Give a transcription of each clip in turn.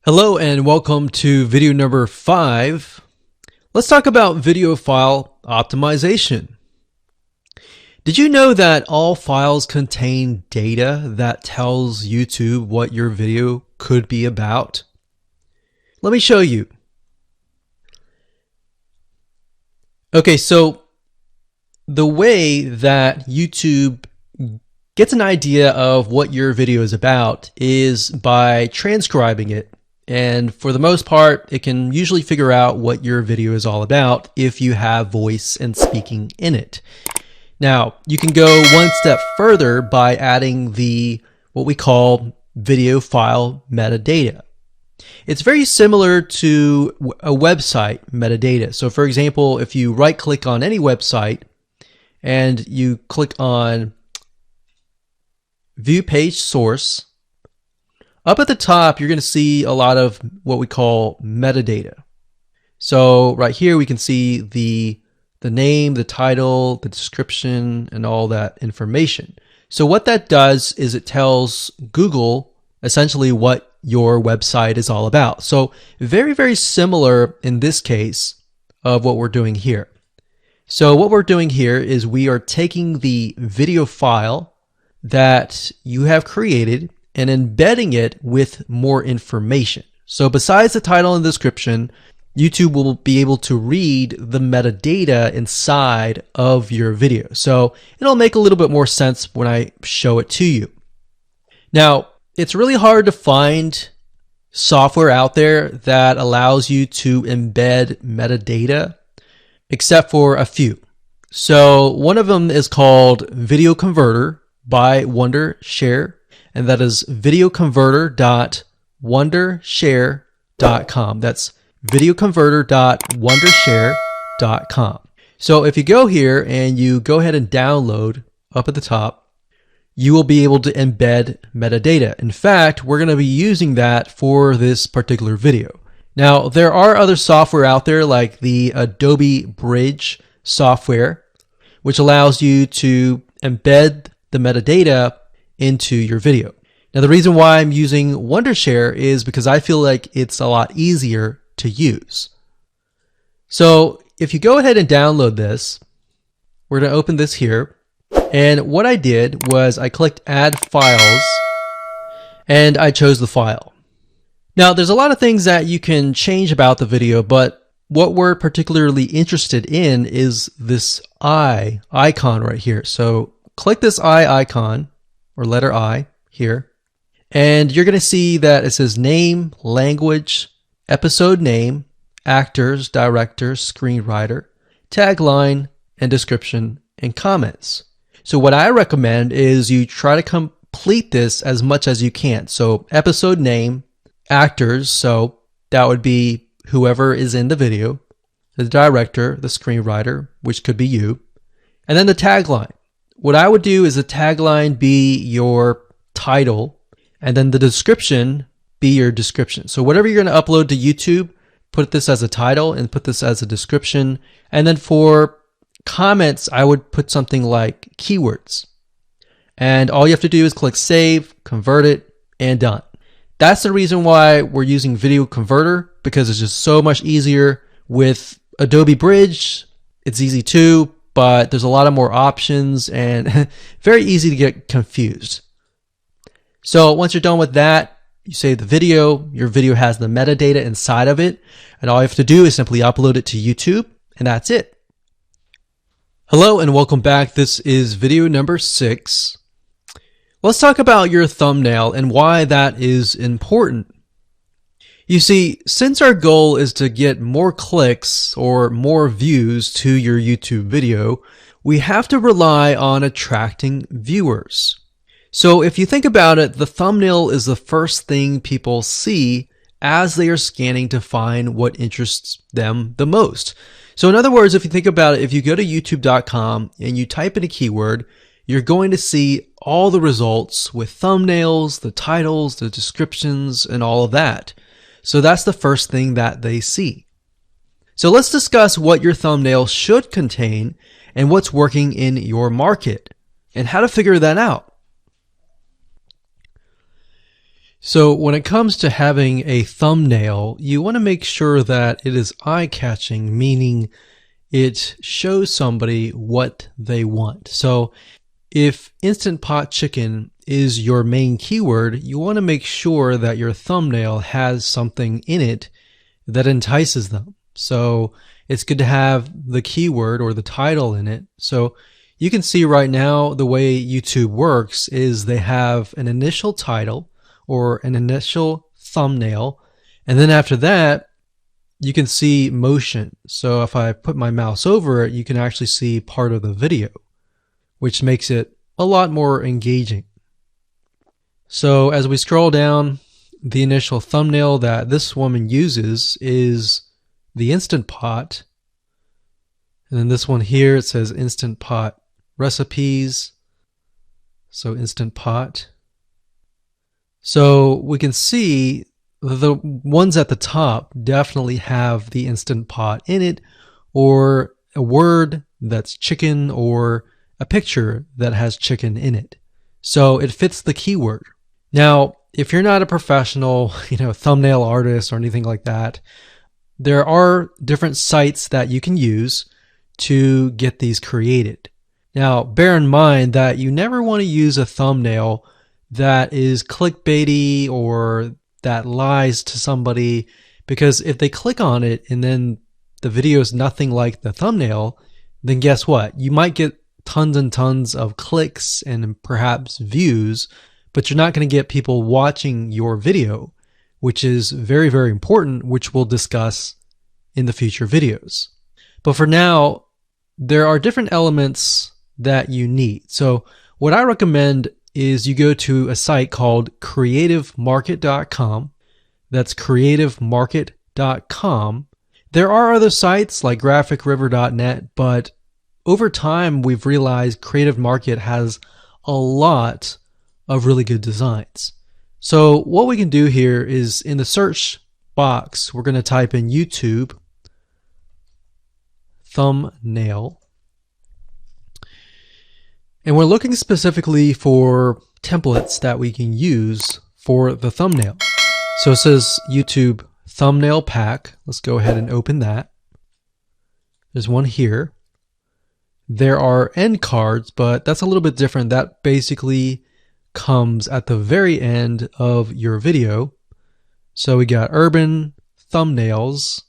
Hello and welcome to video number 5. Let's talk about video file optimization. Did you know that all files contain data that tells YouTube what your video could be about? Let me show you. Okay, so the way that YouTube gets an idea of what your video is about is by transcribing it. And for the most part, it can usually figure out what your video is all about if you have voice and speaking in it. Now, you can go one step further by adding what we call video file metadata. It's very similar to a website metadata. So for example, if you right click on any website and you click on View Page Source, up at the top, you're going to see a lot of what we call metadata. So right here, we can see the name, the title, the description, and all that information. So what that does is it tells Google essentially what your website is all about. So very, very similar in this case of what we're doing here. So what we're doing here is we are taking the video file that you have created and embedding it with more information. So besides the title and description, YouTube will be able to read the metadata inside of your video. So it'll make a little bit more sense when I show it to you. Now, it's really hard to find software out there that allows you to embed metadata, except for a few. So one of them is called Video Converter by Wondershare. And that is videoconverter.wondershare.com. That's videoconverter.wondershare.com. So if you go here and you go ahead and download up at the top, you will be able to embed metadata. In fact, we're going to be using that for this particular video. Now, there are other software out there like the Adobe Bridge software, which allows you to embed the metadata into your video. Now, the reason why I'm using Wondershare is because I feel like it's a lot easier to use. So if you go ahead and download this, we're going to open this here. And what I did was I clicked Add Files and I chose the file. Now, there's a lot of things that you can change about the video, but what we're particularly interested in is this eye icon right here. So click this eye icon, or letter I here, and you're going to see that it says name, language, episode name, actors, directors, screenwriter, tagline, and description, and comments. So what I recommend is you try to complete this as much as you can. So episode name, actors, so that would be whoever is in the video, the director, the screenwriter, which could be you, and then the tagline. What I would do is the tagline be your title, and then the description be your description. So whatever you're going to upload to YouTube, put this as a title and put this as a description. And then for comments, I would put something like keywords. And all you have to do is click save, convert it, and done. That's the reason why we're using Video Converter, because it's just so much easier. With Adobe Bridge, it's easy too, but there's a lot of more options and very easy to get confused. So once you're done with that, you save the video. Your video has the metadata inside of it, and all you have to do is simply upload it to YouTube, and that's it. Hello and welcome back. This is video number 6. Let's talk about your thumbnail and why that is important. You see, since our goal is to get more clicks or more views to your YouTube video, we have to rely on attracting viewers. So if you think about it, the thumbnail is the first thing people see as they are scanning to find what interests them the most. So in other words, if you think about it, if you go to youtube.com and you type in a keyword, you're going to see all the results with thumbnails, the titles, the descriptions, and all of that. So that's the first thing that they see. So let's discuss what your thumbnail should contain and what's working in your market and how to figure that out. So when it comes to having a thumbnail, you want to make sure that it is eye-catching, meaning it shows somebody what they want. So if Instant Pot Chicken is your main keyword, you want to make sure that your thumbnail has something in it that entices them. So it's good to have the keyword or the title in it. So you can see right now the way YouTube works is they have an initial title or an initial thumbnail, and then after that you can see motion. So if I put my mouse over it, you can actually see part of the video, which makes it a lot more engaging. So as we scroll down, the initial thumbnail that this woman uses is the Instant Pot. And then this one here, it says Instant Pot recipes. So Instant Pot. So we can see the ones at the top definitely have the Instant Pot in it, or a word that's chicken, or a picture that has chicken in it. So it fits the keyword. Now, if you're not a professional, thumbnail artist or anything like that, there are different sites that you can use to get these created. Now, bear in mind that you never want to use a thumbnail that is clickbaity or that lies to somebody, because if they click on it and then the video is nothing like the thumbnail, then guess what? You might get tons and tons of clicks and perhaps views, but you're not going to get people watching your video, which is very, very important, which we'll discuss in the future videos. But for now, there are different elements that you need. So what I recommend is you go to a site called creativemarket.com. That's creativemarket.com. There are other sites like graphicriver.net, but over time we've realized Creative Market has a lot of really good designs. So what we can do here is in the search box, we're going to type in YouTube thumbnail. And we're looking specifically for templates that we can use for the thumbnail. So it says YouTube thumbnail pack. Let's go ahead and open that. There's one here. There are end cards, but that's a little bit different. That basically comes at the very end of your video. So we got urban thumbnails,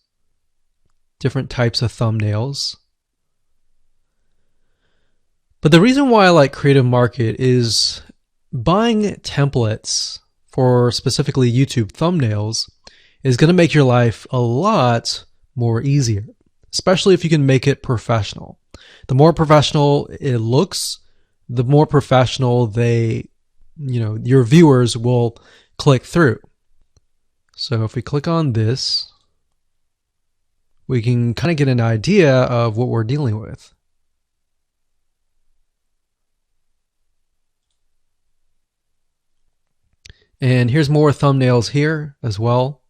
different types of thumbnails. But the reason why I like Creative Market is buying templates for specifically YouTube thumbnails is going to make your life a lot more easier, especially if you can make it professional. The more professional it looks, the more professional your viewers will click through. So if we click on this, we can kind of get an idea of what we're dealing with. And here's more thumbnails here as well.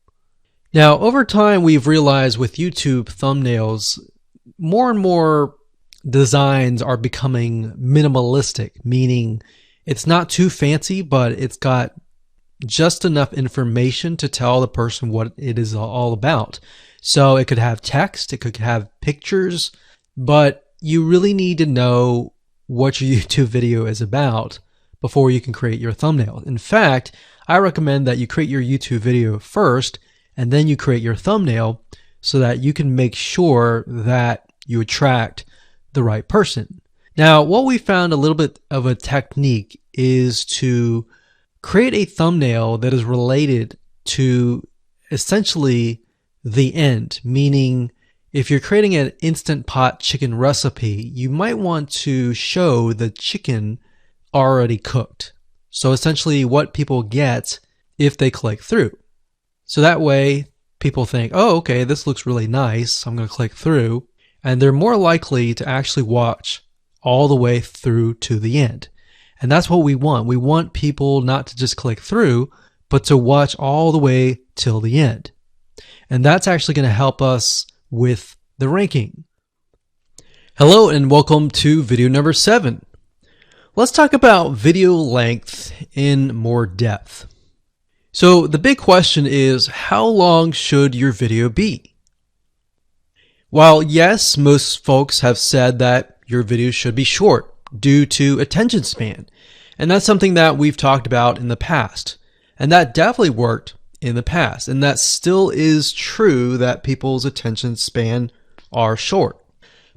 Now, over time, we've realized with YouTube thumbnails, more and more designs are becoming minimalistic, meaning it's not too fancy, but it's got just enough information to tell the person what it is all about. So it could have text, it could have pictures, but you really need to know what your YouTube video is about before you can create your thumbnail. In fact, I recommend that you create your YouTube video first and then you create your thumbnail so that you can make sure that you attract the right person. Now, what we found a little bit of a technique is to create a thumbnail that is related to essentially the end, meaning if you're creating an Instant Pot chicken recipe, you might want to show the chicken already cooked. So essentially what people get if they click through. So that way people think, oh, okay, this looks really nice. I'm going to click through. And they're more likely to actually watch all the way through to the end. And that's what we want. We want people not to just click through, but to watch all the way till the end. And that's actually going to help us with the ranking. Hello and welcome to video number 7. Let's talk about video length in more depth. So the big question is, how long should your video be? While yes, most folks have said that your video should be short due to attention span, and that's something that we've talked about in the past, and that definitely worked in the past, and that still is true that people's attention span are short.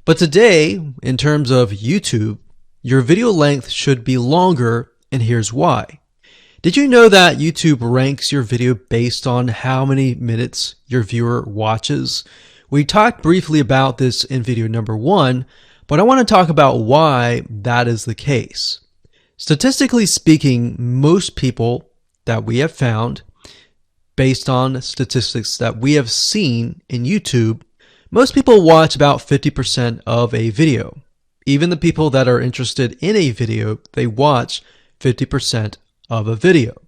But today, in terms of YouTube, your video length should be longer, and here's why. Did you know that YouTube ranks your video based on how many minutes your viewer watches? We talked briefly about this in video number 1, but I want to talk about why that is the case. Statistically speaking, most people that we have found, based on statistics that we have seen in YouTube, most people watch about 50% of a video. Even the people that are interested in a video, they watch 50% of a video.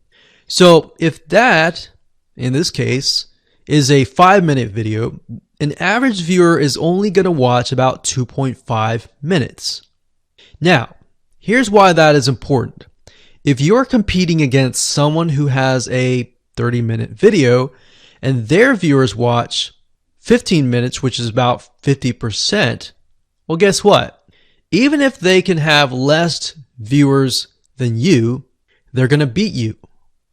So if that, in this case, is a 5-minute video, an average viewer is only going to watch about 2.5 minutes. Now, here's why that is important. If you're competing against someone who has a 30-minute video and their viewers watch 15 minutes, which is about 50%, well, guess what? Even if they can have less viewers than you, they're going to beat you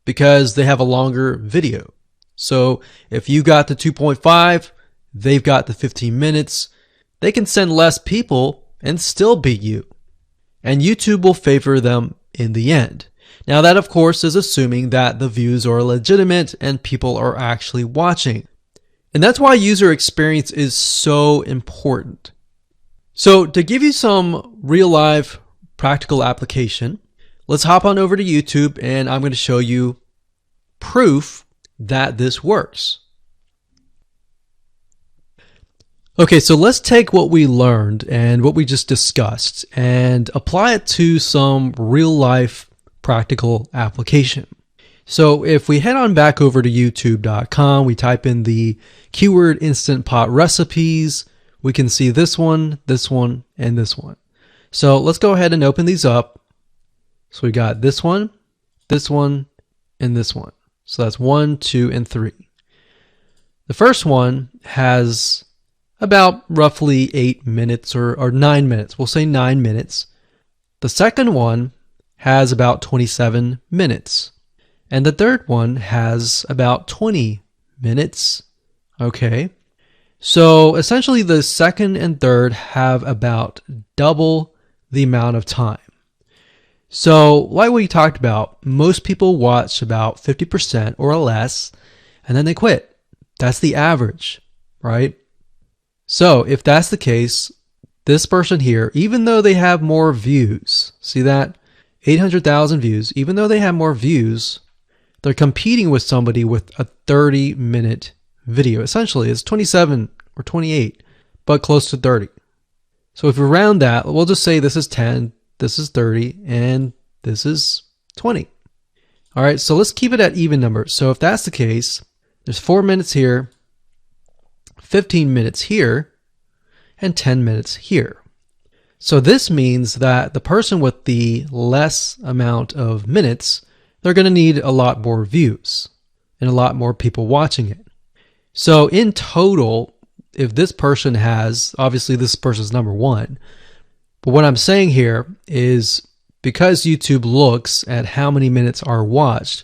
because they have a longer video. So if you got the 2.5, they've got the 15 minutes, they can send less people and still beat you. And YouTube will favor them in the end. Now that, of course, is assuming that the views are legitimate and people are actually watching. And that's why user experience is so important. So to give you some real life practical application, let's hop on over to YouTube and I'm going to show you proof that this works. Okay, so let's take what we learned and what we just discussed and apply it to some real life practical application. So if we head on back over to youtube.com, we type in the keyword Instant Pot recipes, we can see this one, and this one. So let's go ahead and open these up. So we got this one, and this one. So that's 1, 2, and 3. The first one has about roughly 8 minutes or 9 minutes. We'll say 9 minutes. The second one has about 27 minutes. And the third one has about 20 minutes. Okay. So essentially the second and third have about double the amount of time. So like we talked about, most people watch about 50% or less and then they quit. That's the average, right? So if that's the case, this person here, even though they have more views, see that? 800,000 views, even though they have more views, they're competing with somebody with a 30-minute video. Essentially, it's 27 or 28, but close to 30. So if we round that, we'll just say this is 10, this is 30, and this is 20. All right, so let's keep it at even numbers. So if that's the case, there's 4 minutes here, 15 minutes here, and 10 minutes here. So this means that the person with the less amount of minutes, they're going to need a lot more views and a lot more people watching it. So in total, if this person has, obviously this person's number 1, but what I'm saying here is because YouTube looks at how many minutes are watched,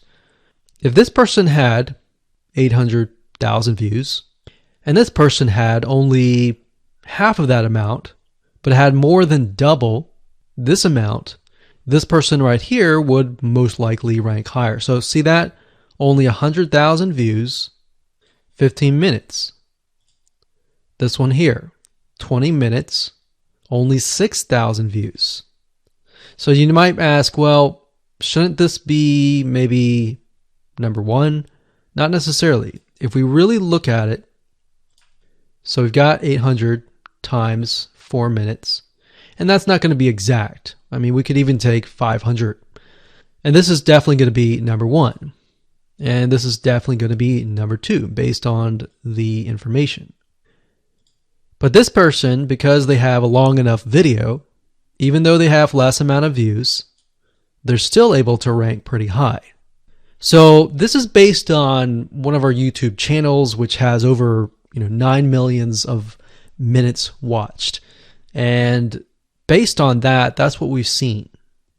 if this person had 800,000 views and this person had only half of that amount, but had more than double this amount, this person right here would most likely rank higher. So see that? Only 100,000 views, 15 minutes. This one here, 20 minutes, only 6,000 views. So you might ask, well, shouldn't this be maybe number 1? Not necessarily. If we really look at it, so we've got 800 times 4 minutes, and that's not going to be exact. I mean, we could even take 500. And this is definitely going to be number 1. And this is definitely going to be number 2 based on the information. But this person, because they have a long enough video, even though they have less amount of views, they're still able to rank pretty high. So this is based on one of our YouTube channels, which has over 9 million of minutes watched. And based on that, that's what we've seen.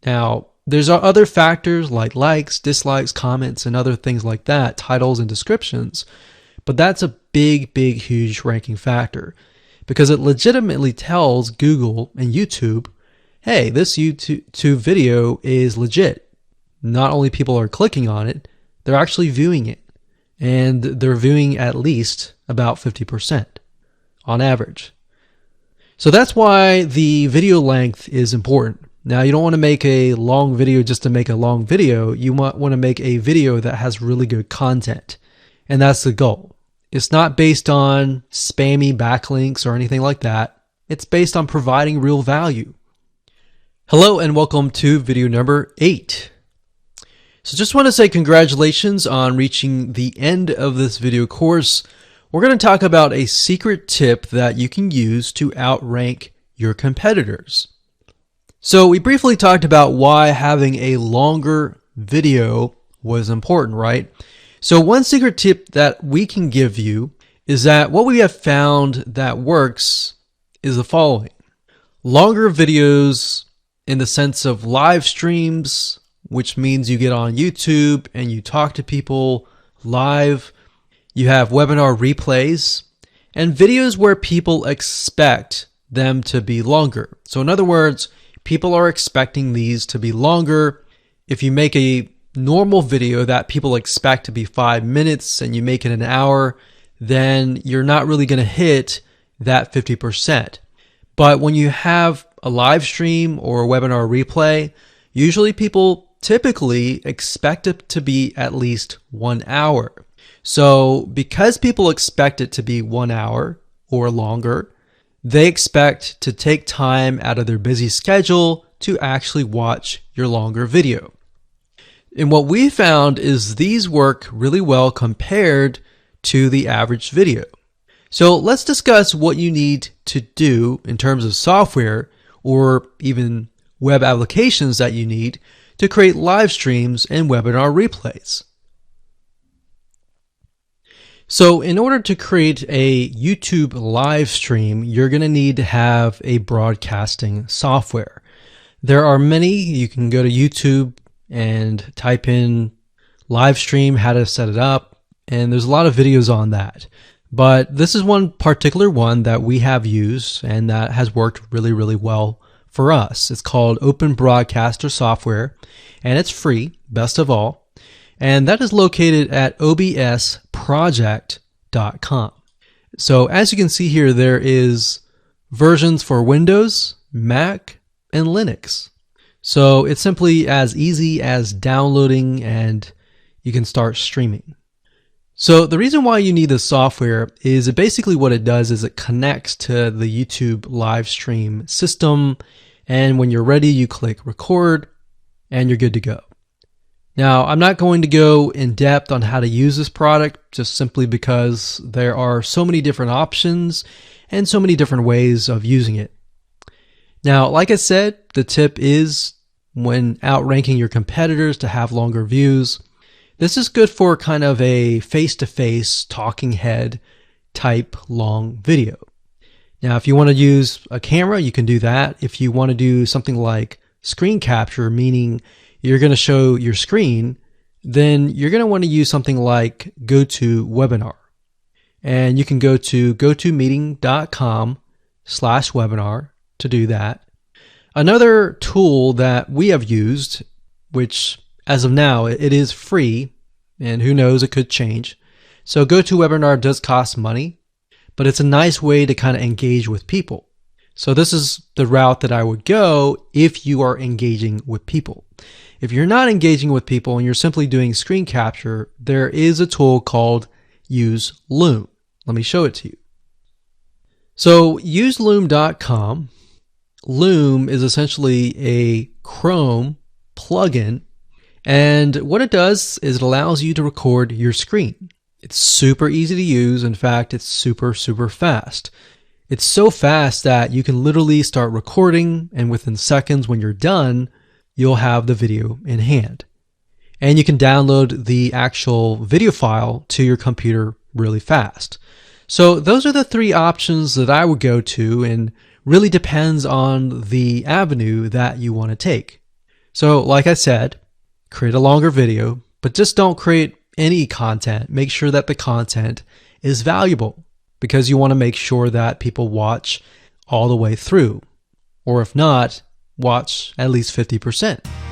Now, there's other factors like likes, dislikes, comments, and other things like that, titles and descriptions. But that's a big, huge ranking factor because it legitimately tells Google and YouTube, hey, this YouTube video is legit. Not only people are clicking on it, they're actually viewing it. And they're viewing at least about 50% on average. So that's why the video length is important. Now, you don't want to make a long video just to make a long video. You might want to make a video that has really good content. And that's the goal. It's not based on spammy backlinks or anything like that. It's based on providing real value. Hello and welcome to video number 8. So just want to say congratulations on reaching the end of this video course. We're going to talk about a secret tip that you can use to outrank your competitors. So we briefly talked about why having a longer video was important, right? So one secret tip that we can give you is that what we have found that works is the following. Longer videos in the sense of live streams, which means you get on YouTube and you talk to people live. You have webinar replays and videos where people expect them to be longer. So in other words, people are expecting these to be longer. If you make a normal video that people expect to be 5 minutes and you make it an hour, then you're not really going to hit that 50%. But when you have a live stream or a webinar replay, usually people typically expect it to be at least 1 hour. So because people expect it to be 1 hour or longer, they expect to take time out of their busy schedule to actually watch your longer video. And what we found is these work really well compared to the average video. So let's discuss what you need to do in terms of software or even web applications that you need to create live streams and webinar replays. So in order to create a YouTube live stream, you're going to need to have a broadcasting software. There are many. You can go to YouTube and type in live stream, how to set it up, and there's a lot of videos on that. But this is one particular one that we have used and that has worked really well for us. It's called Open Broadcaster Software, and it's free, best of all. And that is located at obsproject.com. So as you can see here, there is versions for Windows, Mac, and Linux. So it's simply as easy as downloading and you can start streaming. So the reason why you need this software is basically what it does is it connects to the YouTube live stream system. And when you're ready, you click record and you're good to go. Now, I'm not going to go in depth on how to use this product just simply because there are so many different options and so many different ways of using it. Now, like I said, the tip is when outranking your competitors to have longer views. This is good for kind of a face-to-face talking head type long video. Now, if you want to use a camera, you can do that. If you want to do something like screen capture, meaning you're going to show your screen, then you're going to want to use something like GoToWebinar. And you can go to gotomeeting.com/webinar to do that. Another tool that we have used, which as of now, it is free, and who knows, it could change. So GoToWebinar does cost money, but it's a nice way to kind of engage with people. So this is the route that I would go if you are engaging with people. If you're not engaging with people and you're simply doing screen capture, there is a tool called Use Loom. Let me show it to you. So useloom.com. Loom is essentially a Chrome plugin. And what it does is it allows you to record your screen. It's super easy to use. In fact, it's super fast. It's so fast that you can literally start recording, and within seconds when you're done, you'll have the video in hand. and you can download the actual video file to your computer really fast. So those are the three options that I would go to, and really depends on the avenue that you want to take. So like I said, create a longer video, but just don't create any content. Make sure that the content is valuable, because you want to make sure that people watch all the way through, or if not, watch at least 50%.